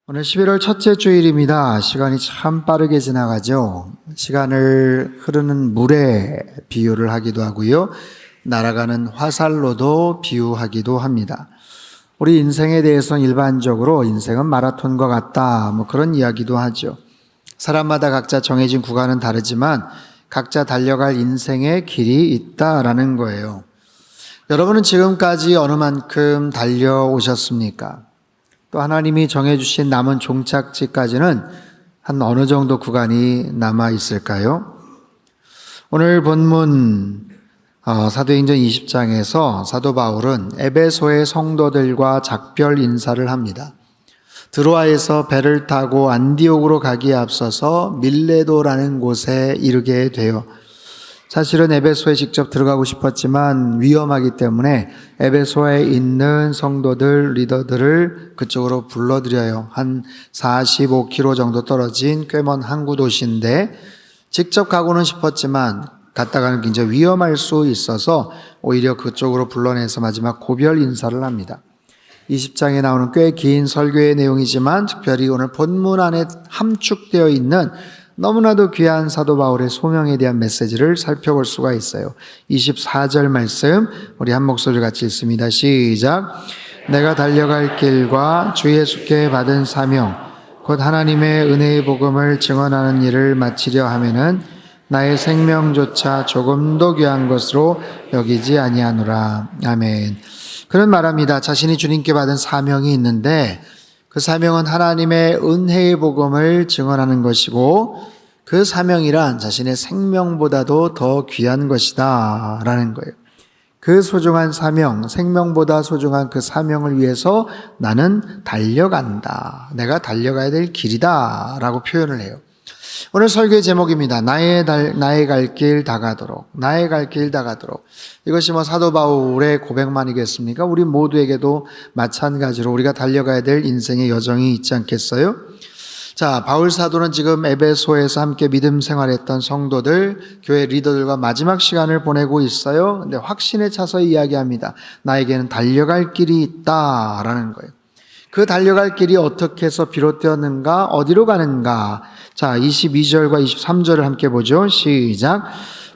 오늘 11월 첫째 주일입니다. 시간이 참 빠르게 지나가죠. 시간을 흐르는 물에 비유를 하기도 하고요. 날아가는 화살로도 비유하기도 합니다. 우리 인생에 대해서는 일반적으로 인생은 마라톤과 같다, 그런 이야기도 하죠. 사람마다 각자 정해진 구간은 다르지만 각자 달려갈 인생의 길이 있다라는 거예요. 여러분은 지금까지 어느 만큼 달려오셨습니까? 또 하나님이 정해주신 남은 종착지까지는 한 어느 정도 구간이 남아 있을까요? 오늘 본문 사도행전 20장에서 사도 바울은 에베소의 성도들과 작별 인사를 합니다. 드로아에서 배를 타고 안디옥으로 가기에 앞서서 밀레도라는 곳에 이르게 돼요. 사실은 에베소에 직접 들어가고 싶었지만 위험하기 때문에 에베소에 있는 성도들, 리더들을 그쪽으로 불러들여요. 한 45km 정도 떨어진 꽤 먼 항구 도시인데 직접 가고는 싶었지만 갔다가는 굉장히 위험할 수 있어서 오히려 그쪽으로 불러내서 마지막 고별 인사를 합니다. 20장에 나오는 꽤 긴 설교의 내용이지만 특별히 오늘 본문 안에 함축되어 있는 너무나도 귀한 사도 바울의 소명에 대한 메시지를 살펴볼 수가 있어요. 24절 말씀 우리 한 목소리 같이 읽습니다. 시작. 내가 달려갈 길과 주 예수께 받은 사명 곧 하나님의 은혜의 복음을 증언하는 일을 마치려 하면은 나의 생명조차 조금도 귀한 것으로 여기지 아니하노라. 아멘. 그는 말합니다. 자신이 주님께 받은 사명이 있는데 그 사명은 하나님의 은혜의 복음을 증언하는 것이고 그 사명이란 자신의 생명보다도 더 귀한 것이다 라는 거예요. 그 소중한 사명, 생명보다 소중한 그 사명을 위해서 나는 달려간다. 내가 달려가야 될 길이다 라고 표현을 해요. 오늘 설교의 제목입니다. 나의 갈 길 다가도록. 나의 갈 길 다가도록. 이것이 사도 바울의 고백만이겠습니까? 우리 모두에게도 마찬가지로 우리가 달려가야 될 인생의 여정이 있지 않겠어요? 자, 바울 사도는 지금 에베소에서 함께 믿음 생활했던 성도들, 교회 리더들과 마지막 시간을 보내고 있어요. 근데 확신에 차서 이야기합니다. 나에게는 달려갈 길이 있다라는 거예요. 그 달려갈 길이 어떻게 해서 비롯되었는가? 어디로 가는가? 자, 22절과 23절을 함께 보죠. 시작.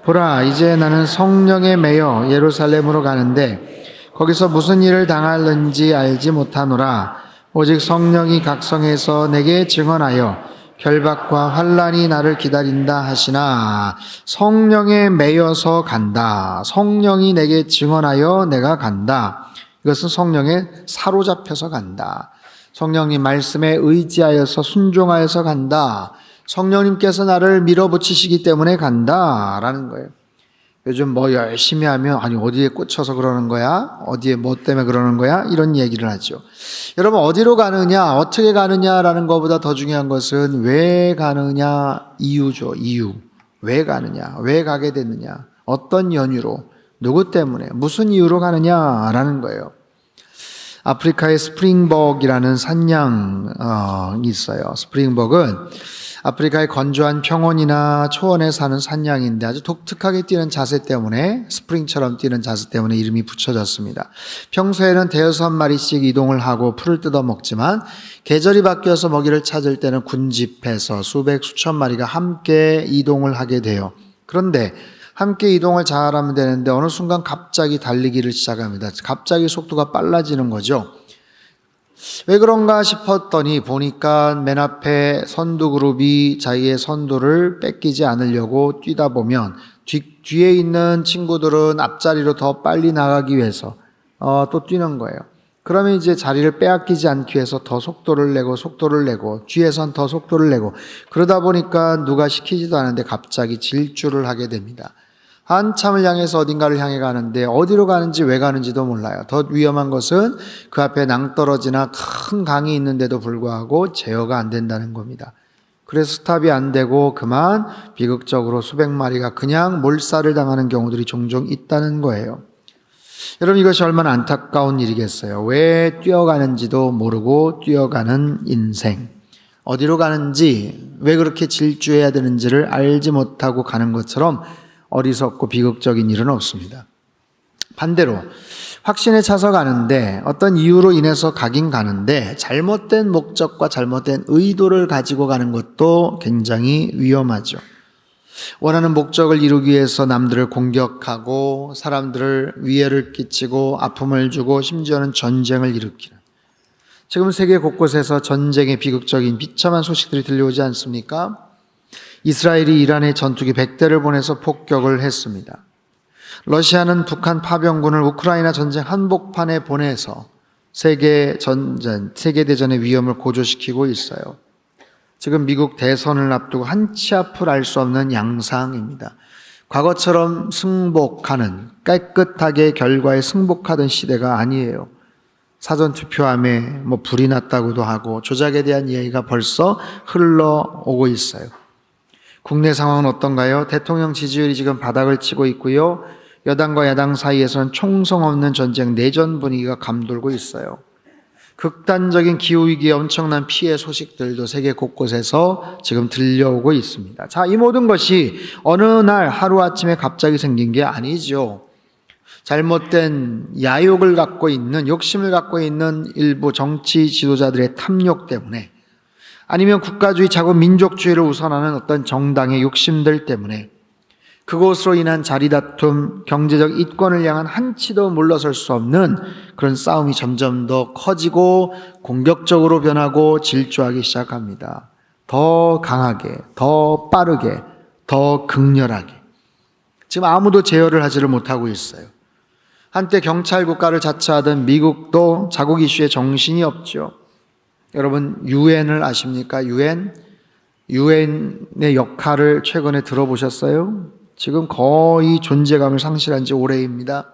보라, 이제 나는 성령에 매여 예루살렘으로 가는데 거기서 무슨 일을 당할는지 알지 못하노라. 오직 성령이 각성해서 내게 증언하여 결박과 환난이 나를 기다린다 하시나. 성령에 매여서 간다. 성령이 내게 증언하여 내가 간다. 이것은 성령에 사로잡혀서 간다. 성령님 말씀에 의지하여서 순종하여서 간다. 성령님께서 나를 밀어붙이시기 때문에 간다라는 거예요. 요즘 열심히 하면 어디에 꽂혀서 그러는 거야? 어디에 뭐 때문에 그러는 거야? 이런 얘기를 하죠. 여러분 어디로 가느냐, 어떻게 가느냐라는 것보다 더 중요한 것은 왜 가느냐, 이유죠. 이유. 왜 가느냐, 왜 가게 됐느냐, 어떤 연유로, 누구 때문에, 무슨 이유로 가느냐라는 거예요. 아프리카의 스프링벅이라는 산양이 있어요. 스프링벅은 아프리카의 건조한 평원이나 초원에 사는 산양인데 아주 독특하게 뛰는 자세 때문에, 스프링처럼 뛰는 자세 때문에 이름이 붙여졌습니다. 평소에는 대여섯 마리씩 이동을 하고 풀을 뜯어 먹지만 계절이 바뀌어서 먹이를 찾을 때는 군집해서 수백 수천 마리가 함께 이동을 하게 돼요. 그런데 함께 이동을 잘하면 되는데 어느 순간 갑자기 달리기를 시작합니다. 갑자기 속도가 빨라지는 거죠. 왜 그런가 싶었더니 보니까 맨 앞에 선두 그룹이 자기의 선두를 뺏기지 않으려고 뛰다 보면 뒤에 있는 친구들은 앞자리로 더 빨리 나가기 위해서 또 뛰는 거예요. 그러면 이제 자리를 빼앗기지 않기 위해서 더 속도를 내고 뒤에선 더 속도를 내고 그러다 보니까 누가 시키지도 않은데 갑자기 질주를 하게 됩니다. 한참을 향해서 어딘가를 향해 가는데 어디로 가는지 왜 가는지도 몰라요. 더 위험한 것은 그 앞에 낭떠러지나 큰 강이 있는데도 불구하고 제어가 안 된다는 겁니다. 그래서 스탑이 안 되고 그만 비극적으로 수백 마리가 그냥 몰살을 당하는 경우들이 종종 있다는 거예요. 여러분 이것이 얼마나 안타까운 일이겠어요. 왜 뛰어가는지도 모르고 뛰어가는 인생. 어디로 가는지, 왜 그렇게 질주해야 되는지를 알지 못하고 가는 것처럼 어리석고 비극적인 일은 없습니다. 반대로 확신에 차서 가는데 어떤 이유로 인해서 가긴 가는데 잘못된 목적과 잘못된 의도를 가지고 가는 것도 굉장히 위험하죠. 원하는 목적을 이루기 위해서 남들을 공격하고 사람들을 위해를 끼치고 아픔을 주고 심지어는 전쟁을 일으키는, 지금 세계 곳곳에서 전쟁의 비극적인 비참한 소식들이 들려오지 않습니까? 이스라엘이 이란에 전투기 100대를 보내서 폭격을 했습니다. 러시아는 북한 파병군을 우크라이나 전쟁 한복판에 보내서 세계대전의 위험을 고조시키고 있어요. 지금 미국 대선을 앞두고 한치 앞을 알 수 없는 양상입니다. 과거처럼 승복하는, 깨끗하게 결과에 승복하던 시대가 아니에요. 사전투표함에 불이 났다고도 하고 조작에 대한 이야기가 벌써 흘러오고 있어요. 국내 상황은 어떤가요? 대통령 지지율이 지금 바닥을 치고 있고요. 여당과 야당 사이에서는 총성 없는 전쟁, 내전 분위기가 감돌고 있어요. 극단적인 기후위기의 엄청난 피해 소식들도 세계 곳곳에서 지금 들려오고 있습니다. 자, 이 모든 것이 어느 날 하루아침에 갑자기 생긴 게 아니죠. 잘못된 야욕을 갖고 있는, 욕심을 갖고 있는 일부 정치 지도자들의 탐욕 때문에, 아니면 국가주의, 자국민족주의를 우선하는 어떤 정당의 욕심들 때문에, 그것으로 인한 자리다툼, 경제적 이권을 향한 한치도 물러설 수 없는 그런 싸움이 점점 더 커지고 공격적으로 변하고 질주하기 시작합니다. 더 강하게, 더 빠르게, 더 극렬하게. 지금 아무도 제어를 하지를 못하고 있어요. 한때 경찰 국가를 자처하던 미국도 자국 이슈에 정신이 없죠. 여러분, 유엔을 아십니까? 유엔의 역할을 최근에 들어보셨어요? 지금 거의 존재감을 상실한 지 오래입니다.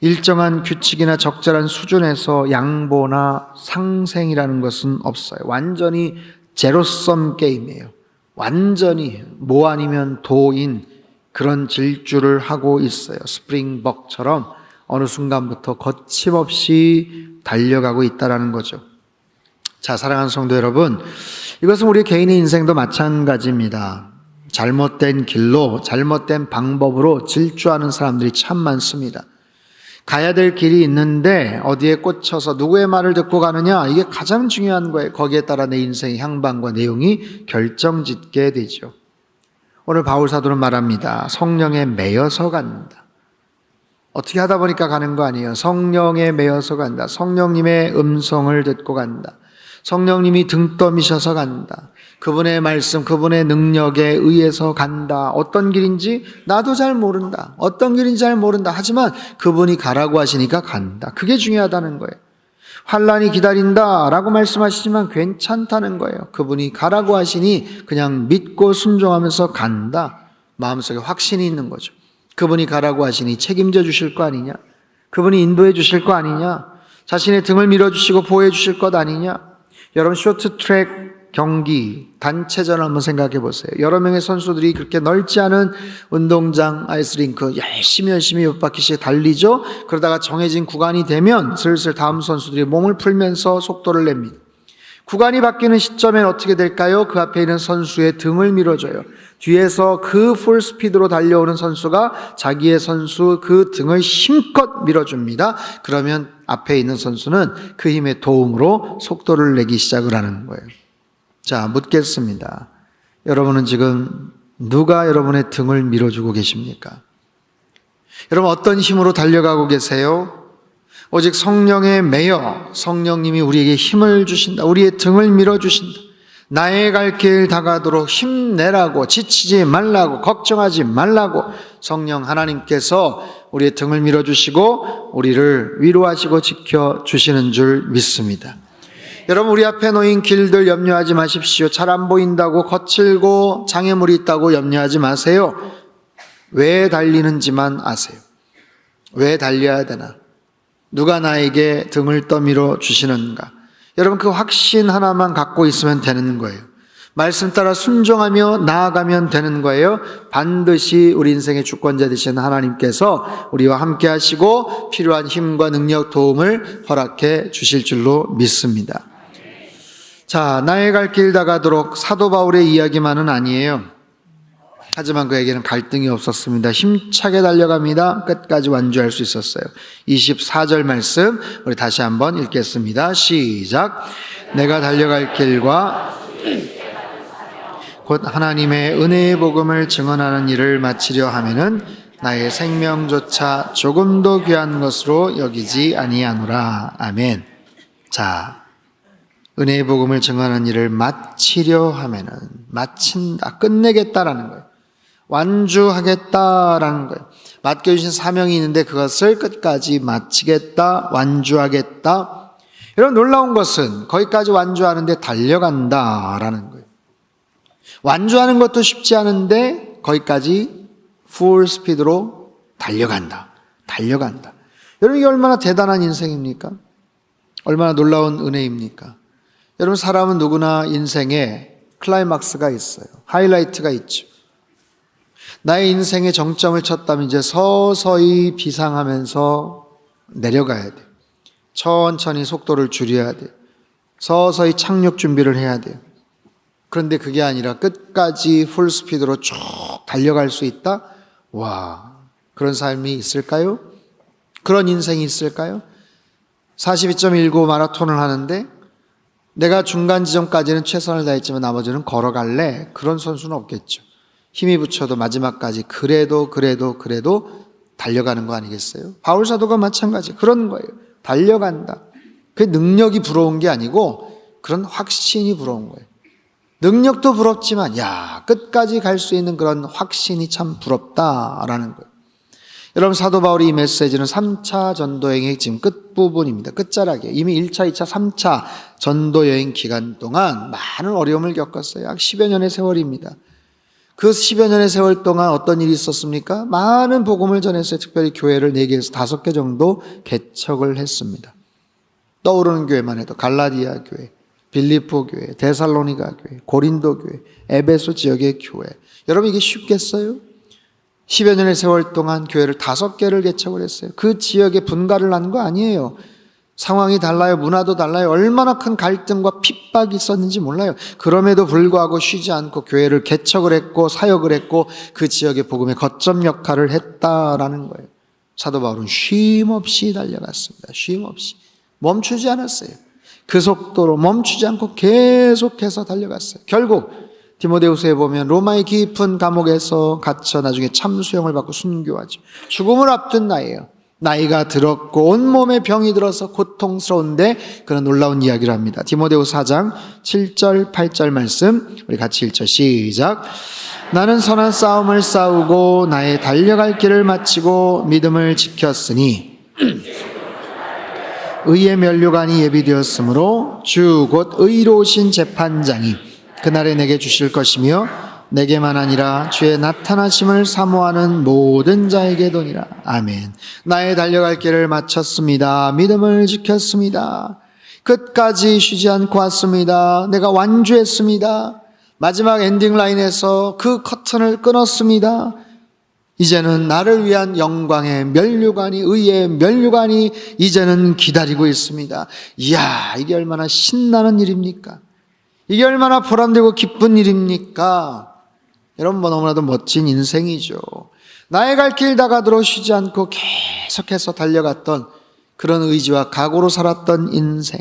일정한 규칙이나 적절한 수준에서 양보나 상생이라는 것은 없어요. 완전히 제로섬 게임이에요. 완전히 뭐 아니면 도인 그런 질주를 하고 있어요. 스프링벅처럼 어느 순간부터 거침없이 달려가고 있다는 거죠. 자, 사랑하는 성도 여러분, 이것은 우리 개인의 인생도 마찬가지입니다. 잘못된 길로, 잘못된 방법으로 질주하는 사람들이 참 많습니다. 가야 될 길이 있는데 어디에 꽂혀서 누구의 말을 듣고 가느냐, 이게 가장 중요한 거예요. 거기에 따라 내 인생의 향방과 내용이 결정짓게 되죠. 오늘 바울 사도는 말합니다. 성령에 매여서 간다. 어떻게 하다 보니까 가는 거 아니에요. 성령에 매여서 간다. 성령님의 음성을 듣고 간다. 성령님이 등 떠미셔서 간다. 그분의 말씀, 그분의 능력에 의해서 간다. 어떤 길인지 나도 잘 모른다. 어떤 길인지 잘 모른다. 하지만 그분이 가라고 하시니까 간다. 그게 중요하다는 거예요. 환난이 기다린다 라고 말씀하시지만 괜찮다는 거예요. 그분이 가라고 하시니 그냥 믿고 순종하면서 간다. 마음속에 확신이 있는 거죠. 그분이 가라고 하시니 책임져 주실 거 아니냐? 그분이 인도해 주실 거 아니냐? 자신의 등을 밀어주시고 보호해 주실 것 아니냐? 여러분, 쇼트트랙 경기, 단체전 한번 생각해 보세요. 여러 명의 선수들이 그렇게 넓지 않은 운동장, 아이스링크 열심히 몇 바퀴씩 달리죠. 그러다가 정해진 구간이 되면 슬슬 다음 선수들이 몸을 풀면서 속도를 냅니다. 구간이 바뀌는 시점엔 어떻게 될까요? 그 앞에 있는 선수의 등을 밀어줘요. 뒤에서 그 풀스피드로 달려오는 선수가 자기의 선수 그 등을 힘껏 밀어줍니다. 그러면 앞에 있는 선수는 그 힘의 도움으로 속도를 내기 시작을 하는 거예요. 자, 묻겠습니다. 여러분은 지금 누가 여러분의 등을 밀어주고 계십니까? 여러분, 어떤 힘으로 달려가고 계세요? 오직 성령에 매여 성령님이 우리에게 힘을 주신다. 우리의 등을 밀어주신다. 나의 갈 길 다가도록 힘내라고, 지치지 말라고, 걱정하지 말라고 성령 하나님께서 우리의 등을 밀어주시고 우리를 위로하시고 지켜주시는 줄 믿습니다. 여러분, 우리 앞에 놓인 길들 염려하지 마십시오. 잘 안 보인다고, 거칠고 장애물이 있다고 염려하지 마세요. 왜 달리는지만 아세요. 왜 달려야 되나? 누가 나에게 등을 떠밀어 주시는가? 여러분, 그 확신 하나만 갖고 있으면 되는 거예요. 말씀 따라 순종하며 나아가면 되는 거예요. 반드시 우리 인생의 주권자 되신 하나님께서 우리와 함께 하시고 필요한 힘과 능력, 도움을 허락해 주실 줄로 믿습니다. 자, 나의 갈 길 다가도록 사도 바울의 이야기만은 아니에요. 하지만 그에게는 갈등이 없었습니다. 힘차게 달려갑니다. 끝까지 완주할 수 있었어요. 24절 말씀 우리 다시 한번 읽겠습니다. 시작. 내가 달려갈 길과 곧 하나님의 은혜의 복음을 증언하는 일을 마치려 하면은 나의 생명조차 조금도 귀한 것으로 여기지 아니하노라. 아멘. 자, 은혜의 복음을 증언하는 일을 마치려 하면은, 마친다, 끝내겠다라는 거예요. 완주하겠다라는 거예요. 맡겨주신 사명이 있는데 그것을 끝까지 마치겠다, 완주하겠다. 이런 놀라운 것은 거기까지 완주하는데 달려간다라는 거예요. 완주하는 것도 쉽지 않은데 거기까지 풀 스피드로 달려간다. 여러분, 이게 얼마나 대단한 인생입니까? 얼마나 놀라운 은혜입니까? 여러분, 사람은 누구나 인생에 클라이막스가 있어요. 하이라이트가 있죠. 나의 인생의 정점을 쳤다면 이제 서서히 비상하면서 내려가야 돼요. 천천히 속도를 줄여야 돼요. 서서히 착륙 준비를 해야 돼요. 그런데 그게 아니라 끝까지 풀스피드로 쭉 달려갈 수 있다? 와, 그런 삶이 있을까요? 그런 인생이 있을까요? 42.19 마라톤을 하는데 내가 중간 지점까지는 최선을 다했지만 나머지는 걸어갈래? 그런 선수는 없겠죠. 힘이 붙여도 마지막까지 그래도 달려가는 거 아니겠어요? 바울 사도가 마찬가지 그런 거예요. 달려간다. 그 능력이 부러운 게 아니고 그런 확신이 부러운 거예요. 능력도 부럽지만 끝까지 갈 수 있는 그런 확신이 참 부럽다라는 거예요. 여러분, 사도 바울의 이 메시지는 3차 전도여행의 지금 끝부분입니다. 끝자락이에요. 이미 1차, 2차, 3차 전도여행 기간 동안 많은 어려움을 겪었어요. 약 10여 년의 세월입니다. 그 10여 년의 세월 동안 어떤 일이 있었습니까? 많은 복음을 전했어요. 특별히 교회를 4개에서 5개 정도 개척을 했습니다. 떠오르는 교회만 해도 갈라디아 교회, 빌립보 교회, 데살로니가 교회, 고린도 교회, 에베소 지역의 교회. 여러분, 이게 쉽겠어요? 10여 년의 세월 동안 교회를 5개를 개척을 했어요. 그 지역에 분가를 한 거 아니에요. 상황이 달라요. 문화도 달라요. 얼마나 큰 갈등과 핍박이 있었는지 몰라요. 그럼에도 불구하고 쉬지 않고 교회를 개척을 했고 사역을 했고 그 지역의 복음의 거점 역할을 했다라는 거예요. 사도 바울은 쉼 없이 달려갔습니다. 쉼 없이. 멈추지 않았어요. 그 속도로 멈추지 않고 계속해서 달려갔어요. 결국 디모데후서에 보면 로마의 깊은 감옥에서 갇혀 나중에 참수형을 받고 순교하죠. 죽음을 앞둔 나이에요. 나이가 들었고 온몸에 병이 들어서 고통스러운데 그런 놀라운 이야기를 합니다. 디모데후서 4장 7절 8절 말씀 우리 같이 읽죠. 시작. 나는 선한 싸움을 싸우고 나의 달려갈 길을 마치고 믿음을 지켰으니 의의 면류관이 예비되었으므로 주 곧 의로우신 재판장이 그날에 내게 주실 것이며 내게만 아니라 주의 나타나심을 사모하는 모든 자에게도니라. 아멘. 나의 달려갈 길을 마쳤습니다. 믿음을 지켰습니다. 끝까지 쉬지 않고 왔습니다. 내가 완주했습니다. 마지막 엔딩 라인에서 그 커튼을 끊었습니다. 이제는 나를 위한 영광의 면류관이, 의의 면류관이 이제는 기다리고 있습니다. 이야, 이게 얼마나 신나는 일입니까? 이게 얼마나 보람되고 기쁜 일입니까? 여러분, 너무나도 멋진 인생이죠. 나의 갈 길 다가도록 쉬지 않고 계속해서 달려갔던 그런 의지와 각오로 살았던 인생.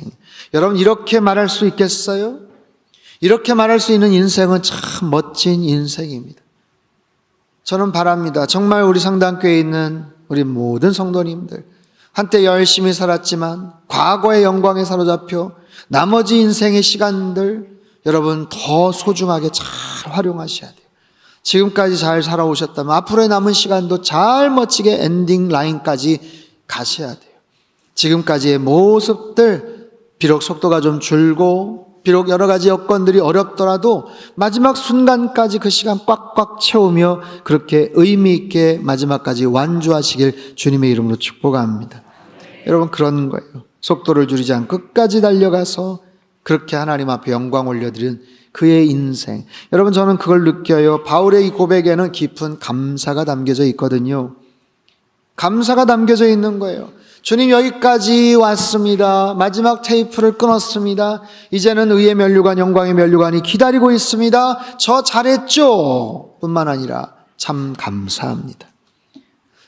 여러분, 이렇게 말할 수 있겠어요? 이렇게 말할 수 있는 인생은 참 멋진 인생입니다. 저는 바랍니다. 정말 우리 성당교회에 있는 우리 모든 성도님들, 한때 열심히 살았지만 과거의 영광에 사로잡혀 나머지 인생의 시간들 여러분 더 소중하게 잘 활용하셔야 돼요. 지금까지 잘 살아오셨다면 앞으로의 남은 시간도 잘 멋지게 엔딩 라인까지 가셔야 돼요. 지금까지의 모습들, 비록 속도가 좀 줄고 비록 여러 가지 여건들이 어렵더라도 마지막 순간까지 그 시간 꽉꽉 채우며 그렇게 의미 있게 마지막까지 완주하시길 주님의 이름으로 축복합니다. 여러분, 그런 거예요. 속도를 줄이지 않고 끝까지 달려가서 그렇게 하나님 앞에 영광 올려드린 그의 인생. 여러분, 저는 그걸 느껴요. 바울의 이 고백에는 깊은 감사가 담겨져 있거든요. 감사가 담겨져 있는 거예요. 주님 여기까지 왔습니다. 마지막 테이프를 끊었습니다. 이제는 의의 면류관, 영광의 면류관이 기다리고 있습니다. 저 잘했죠? 뿐만 아니라 참 감사합니다.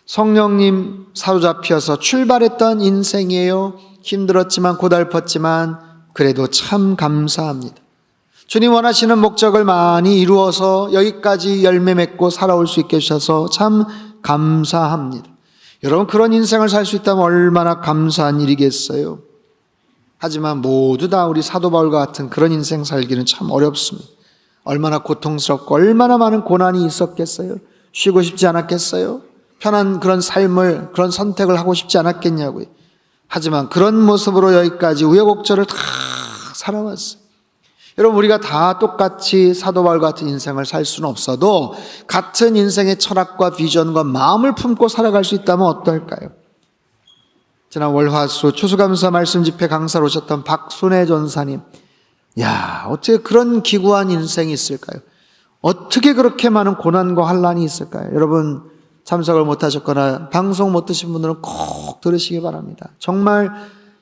성령님 사로잡혀서 출발했던 인생이에요. 힘들었지만 고달팠지만 그래도 참 감사합니다. 주님 원하시는 목적을 많이 이루어서 여기까지 열매 맺고 살아올 수 있게 해주셔서 참 감사합니다. 여러분, 그런 인생을 살 수 있다면 얼마나 감사한 일이겠어요. 하지만 모두 다 우리 사도 바울과 같은 그런 인생 살기는 참 어렵습니다. 얼마나 고통스럽고 얼마나 많은 고난이 있었겠어요. 쉬고 싶지 않았겠어요. 편한 그런 삶을, 그런 선택을 하고 싶지 않았겠냐고요. 하지만 그런 모습으로 여기까지 우여곡절을 다 살아왔어요. 여러분, 우리가 다 똑같이 사도 바울과 같은 인생을 살 수는 없어도 같은 인생의 철학과 비전과 마음을 품고 살아갈 수 있다면 어떨까요? 지난 월화수 추수감사 말씀 집회 강사로 오셨던 박순애 전사님, 어떻게 그런 기구한 인생이 있을까요? 어떻게 그렇게 많은 고난과 환난이 있을까요? 여러분, 참석을 못하셨거나 방송 못 드신 분들은 꼭 들으시기 바랍니다. 정말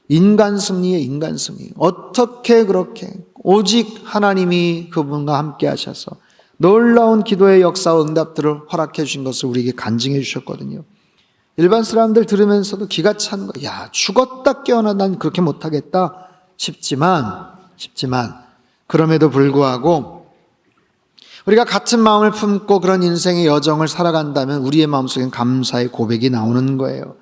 인간 승리의 인간 승리. 어떻게 그렇게 오직 하나님이 그분과 함께 하셔서 놀라운 기도의 역사와 응답들을 허락해 주신 것을 우리에게 간증해 주셨거든요. 일반 사람들 들으면서도 기가 찬 거예요. 죽었다 깨어나 난 그렇게 못하겠다 싶지만 그럼에도 불구하고 우리가 같은 마음을 품고 그런 인생의 여정을 살아간다면 우리의 마음속엔 감사의 고백이 나오는 거예요.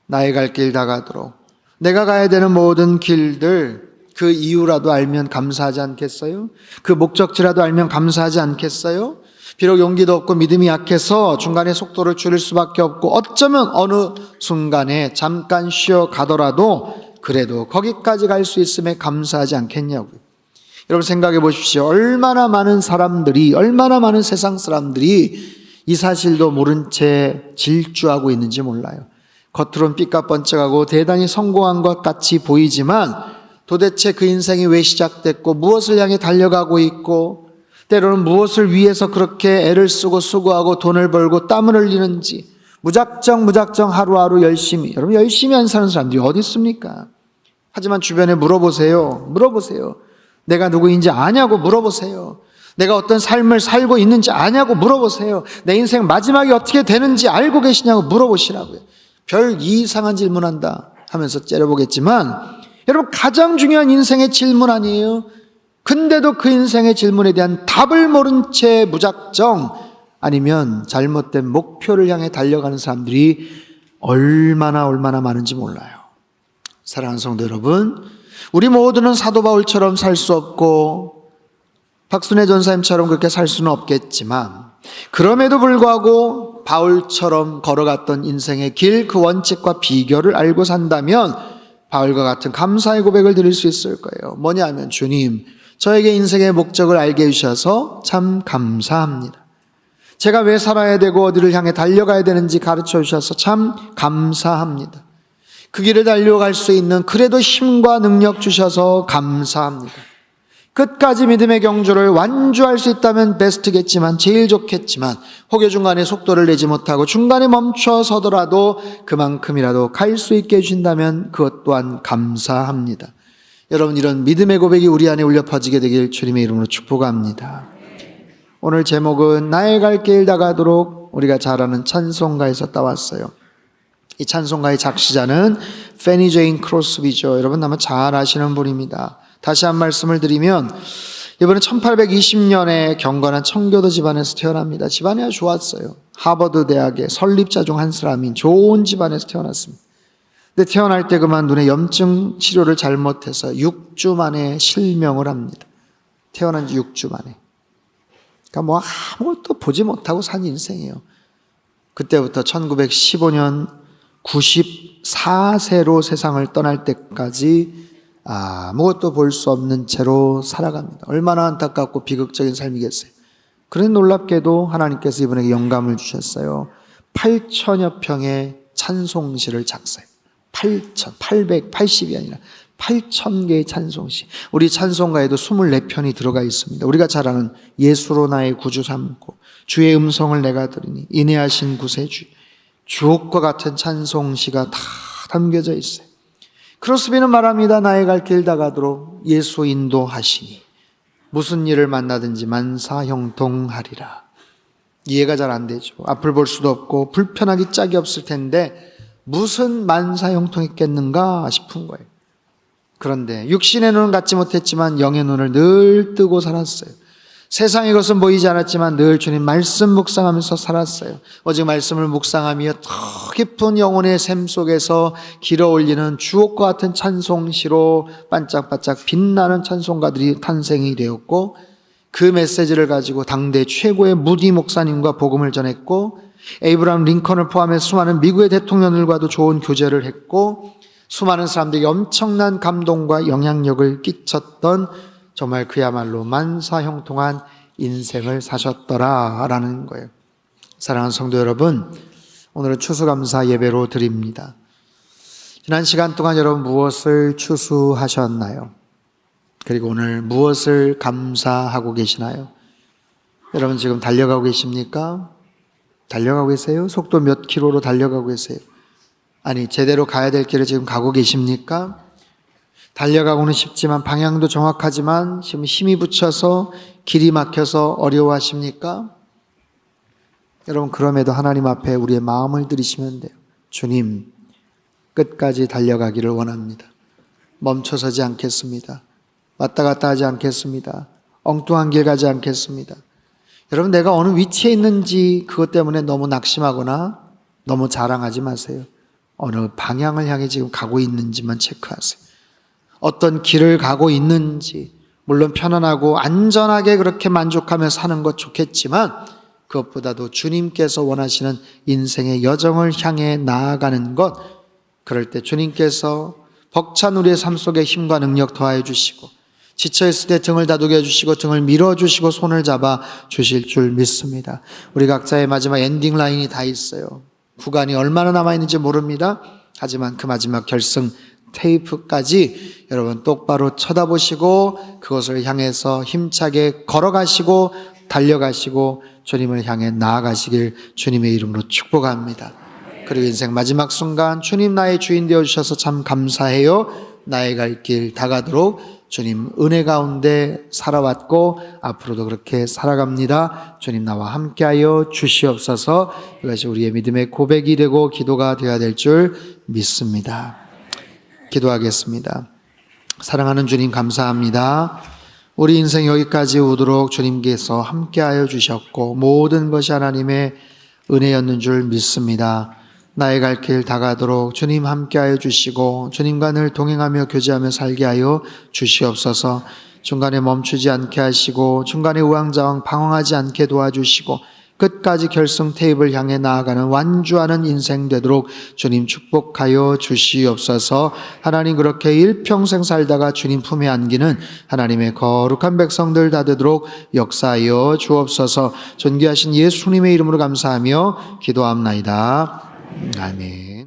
나의 갈 길 다 가도록 내가 가야 되는 모든 길들 그 이유라도 알면 감사하지 않겠어요? 그 목적지라도 알면 감사하지 않겠어요? 비록 용기도 없고 믿음이 약해서 중간에 속도를 줄일 수밖에 없고 어쩌면 어느 순간에 잠깐 쉬어 가더라도 그래도 거기까지 갈 수 있음에 감사하지 않겠냐고요. 여러분 생각해 보십시오. 얼마나 많은 사람들이, 얼마나 많은 세상 사람들이 이 사실도 모른 채 질주하고 있는지 몰라요. 겉으로는 삐까뻔쩍하고 대단히 성공한 것 같이 보이지만 도대체 그 인생이 왜 시작됐고 무엇을 향해 달려가고 있고 때로는 무엇을 위해서 그렇게 애를 쓰고 수고하고 돈을 벌고 땀을 흘리는지 무작정 하루하루 열심히, 여러분 열심히 안 사는 사람들이 어디 있습니까? 하지만 주변에 물어보세요. 내가 누구인지 아냐고 물어보세요. 내가 어떤 삶을 살고 있는지 아냐고 물어보세요. 내 인생 마지막이 어떻게 되는지 알고 계시냐고 물어보시라고요. 별 이상한 질문한다 하면서 째려보겠지만 여러분 가장 중요한 인생의 질문 아니에요? 근데도 그 인생의 질문에 대한 답을 모른 채 무작정 아니면 잘못된 목표를 향해 달려가는 사람들이 얼마나 많은지 몰라요. 사랑하는 성도 여러분, 우리 모두는 사도 바울처럼 살 수 없고 박순애 전사님처럼 그렇게 살 수는 없겠지만 그럼에도 불구하고 바울처럼 걸어갔던 인생의 길, 그 원칙과 비결을 알고 산다면 바울과 같은 감사의 고백을 드릴 수 있을 거예요. 뭐냐면 주님, 저에게 인생의 목적을 알게 해주셔서 참 감사합니다. 제가 왜 살아야 되고 어디를 향해 달려가야 되는지 가르쳐 주셔서 참 감사합니다. 그 길을 달려갈 수 있는 그래도 힘과 능력 주셔서 감사합니다. 끝까지 믿음의 경주를 완주할 수 있다면 베스트겠지만 제일 좋겠지만 혹여 중간에 속도를 내지 못하고 중간에 멈춰서더라도 그만큼이라도 갈 수 있게 해주신다면 그것 또한 감사합니다. 여러분, 이런 믿음의 고백이 우리 안에 울려 퍼지게 되길 주님의 이름으로 축복합니다. 오늘 제목은 나의 갈 길 다 가도록 우리가 잘 아는 찬송가에서 따왔어요. 이 찬송가의 작시자는 페니 제인 크로스비죠. 여러분 아마 잘 아시는 분입니다. 다시 한 말씀을 드리면 이번에 1820년에 경건한 청교도 집안에서 태어납니다. 집안이 아주 좋았어요. 하버드 대학의 설립자 중 한 사람인 좋은 집안에서 태어났습니다. 근데 태어날 때 그만 눈의 염증 치료를 잘못해서 6주 만에 실명을 합니다. 태어난 지 6주 만에. 그러니까 뭐 아무것도 보지 못하고 산 인생이에요. 그때부터 1915년 94세로 세상을 떠날 때까지 아무것도 볼 수 없는 채로 살아갑니다. 얼마나 안타깝고 비극적인 삶이겠어요. 그런 놀랍게도 하나님께서 이분에게 영감을 주셨어요. 8천여 평의 찬송시를 작사해요. 880이 아니라 8,000개의 찬송시. 우리 찬송가에도 24편이 들어가 있습니다. 우리가 잘 아는 예수로 나의 구주 삼고 주의 음성을 내가 들으니 인내하신 구세주, 주옥과 같은 찬송시가 다 담겨져 있어요. 크로스비는 말합니다. 나의 갈 길 다가도록 예수 인도하시니 무슨 일을 만나든지 만사형통하리라. 이해가 잘 안 되죠. 앞을 볼 수도 없고 불편하기 짝이 없을 텐데 무슨 만사형통했겠는가 싶은 거예요. 그런데 육신의 눈은 갖지 못했지만 영의 눈을 늘 뜨고 살았어요. 세상의 것은 보이지 않았지만 늘 주님 말씀 묵상하면서 살았어요. 오직 말씀을 묵상하며 더 깊은 영혼의 샘 속에서 길어올리는 주옥과 같은 찬송시로 반짝반짝 빛나는 찬송가들이 탄생이 되었고, 그 메시지를 가지고 당대 최고의 무디 목사님과 복음을 전했고, 에이브라함 링컨을 포함해 수많은 미국의 대통령들과도 좋은 교제를 했고, 수많은 사람들에게 엄청난 감동과 영향력을 끼쳤던 정말 그야말로 만사형통한 인생을 사셨더라라는 거예요. 사랑하는 성도 여러분, 오늘은 추수감사 예배로 드립니다. 지난 시간 동안 여러분 무엇을 추수하셨나요? 그리고 오늘 무엇을 감사하고 계시나요? 여러분 지금 달려가고 계십니까? 달려가고 계세요? 속도 몇 킬로로 달려가고 계세요? 아니, 제대로 가야 될 길을 지금 가고 계십니까? 달려가고는 싶지만 방향도 정확하지만 지금 힘이 붙여서 길이 막혀서 어려워하십니까? 여러분, 그럼에도 하나님 앞에 우리의 마음을 들이시면 돼요. 주님, 끝까지 달려가기를 원합니다. 멈춰서지 않겠습니다. 왔다 갔다 하지 않겠습니다. 엉뚱한 길 가지 않겠습니다. 여러분, 내가 어느 위치에 있는지 그것 때문에 너무 낙심하거나 너무 자랑하지 마세요. 어느 방향을 향해 지금 가고 있는지만 체크하세요. 어떤 길을 가고 있는지, 물론 편안하고 안전하게 그렇게 만족하며 사는 것 좋겠지만 그것보다도 주님께서 원하시는 인생의 여정을 향해 나아가는 것, 그럴 때 주님께서 벅찬 우리의 삶 속에 힘과 능력 더하여 주시고, 지쳐있을 때 등을 다독여 주시고 등을 밀어주시고 손을 잡아 주실 줄 믿습니다. 우리 각자의 마지막 엔딩 라인이 다 있어요. 구간이 얼마나 남아있는지 모릅니다. 하지만 그 마지막 결승 테이프까지 여러분 똑바로 쳐다보시고 그것을 향해서 힘차게 걸어가시고 달려가시고 주님을 향해 나아가시길 주님의 이름으로 축복합니다. 그리고 인생 마지막 순간 주님 나의 주인 되어주셔서 참 감사해요. 나의 갈 길 다가도록 주님 은혜 가운데 살아왔고 앞으로도 그렇게 살아갑니다. 주님 나와 함께하여 주시옵소서. 이것이 우리의 믿음의 고백이 되고 기도가 되어야 될 줄 믿습니다. 기도하겠습니다. 사랑하는 주님 감사합니다. 우리 인생 여기까지 오도록 주님께서 함께하여 주셨고 모든 것이 하나님의 은혜였는 줄 믿습니다. 나의 갈 길 다가도록 주님 함께하여 주시고 주님과 늘 동행하며 교제하며 살게 하여 주시옵소서. 중간에 멈추지 않게 하시고 중간에 우왕좌왕 방황하지 않게 도와주시고 끝까지 결승 테이블 향해 나아가는 완주하는 인생 되도록 주님 축복하여 주시옵소서. 하나님, 그렇게 일평생 살다가 주님 품에 안기는 하나님의 거룩한 백성들 다 되도록 역사하여 주옵소서. 존귀하신 예수님의 이름으로 감사하며 기도합나이다. 아멘.